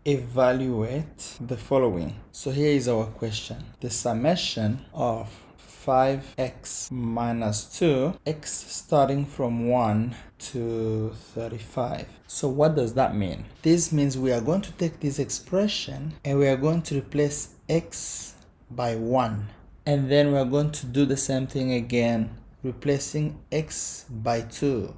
evaluate the following. So here is our question. The summation of 5x minus 2, x starting from 1 to 35. So what does that mean? This means we are going to take this expression and we are going to replace x by 1. And then we are going to do the same thing again, replacing x by 2,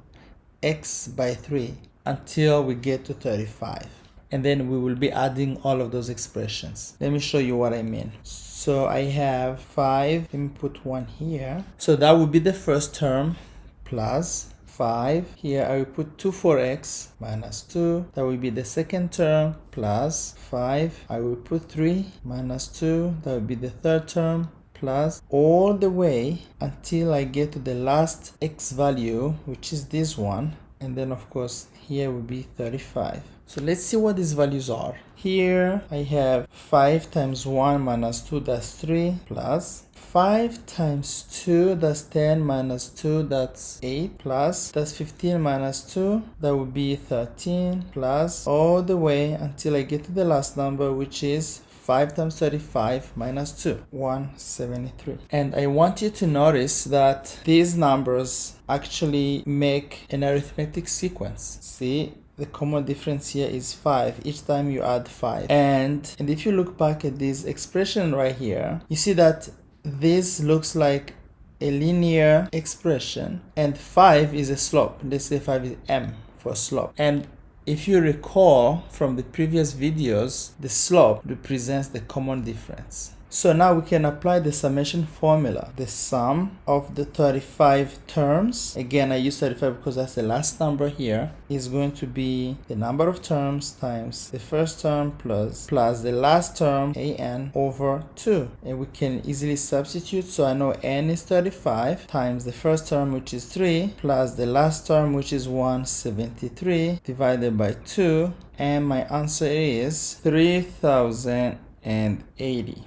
x by 3, until we get to 35. And then we will be adding all of those expressions. Let me show you what I mean. So I have 5, let me put 1 here. So that would be the first term, plus 5. Here I will put 2 for x minus 2. That will be the second term, plus 5. I will put 3 minus 2. That will be the third term, plus all the way until I get to the last x value, which is this one. And then of course here will be 35. So let's see what these values are. Here I have 5 times 1 minus 2, that's 3, plus 5 times 2, that's 10, minus 2, that's 8, plus that's 15 minus 2, that would be 13, plus all the way until I get to the last number, which is 5 times 35 minus 2, 173. And I want you to notice that these numbers actually make an arithmetic sequence. See? The common difference here is 5 each time you add 5. And if you look back at this expression right here, you see that this looks like a linear expression and 5 is a slope. Let's say 5 is m for slope. And if you recall from the previous videos, the slope represents the common difference. So now we can apply the summation formula. The sum of the 35 terms, again I use 35 because that's the last number here, is going to be the number of terms times the first term plus the last term, an, over 2. And we can easily substitute. So I know n is 35 times the first term, which is 3, plus the last term, which is 173, divided by 2. And my answer is 3080.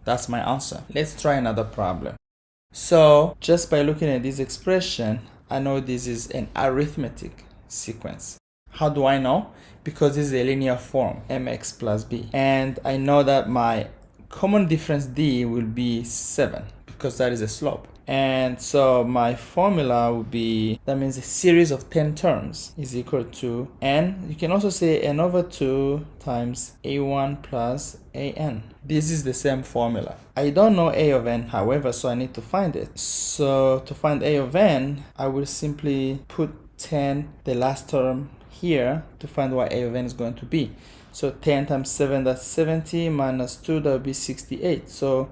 That's my answer. Let's try another problem. So just by looking at this expression, I know this is an arithmetic sequence. How do I know? Because this is a linear form, mx plus b. And I know that my common difference d will be 7 because that is a slope. And so my formula would be, that means a series of 10 terms is equal to n. You can also say n over 2 times a1 plus an. This is the same formula. I don't know a of n, however, so I need to find it. So to find a of n, I will simply put 10, the last term, here to find what a of n is going to be. So 10 times 7, that's 70, minus 2, that would be 68. So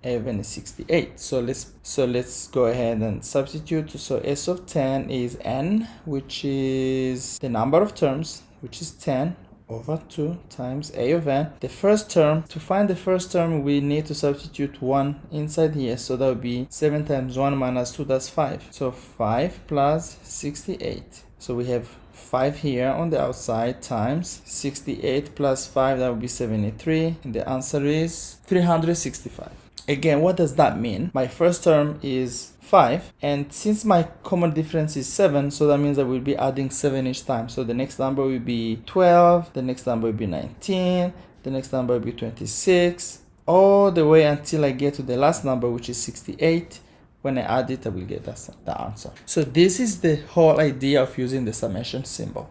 a of n is 68. So let's go ahead and substitute. So s of 10 is n, which is the number of terms, which is 10 over 2 times a of n. The first term, to find the first term, we need to substitute 1 inside here. So that would be 7 times 1 minus 2, that's 5. So 5 plus 68. So we have 5 here on the outside times 68 plus 5, that would be 73. And the answer is 365. Again, what does that mean? My first term is 5, and since my common difference is 7, so that means that we'll be adding 7 each time. So the next number will be 12, the next number will be 19, the next number will be 26, all the way until I get to the last number, which is 68. When I add it, I will get the answer. So this is the whole idea of using the summation symbol.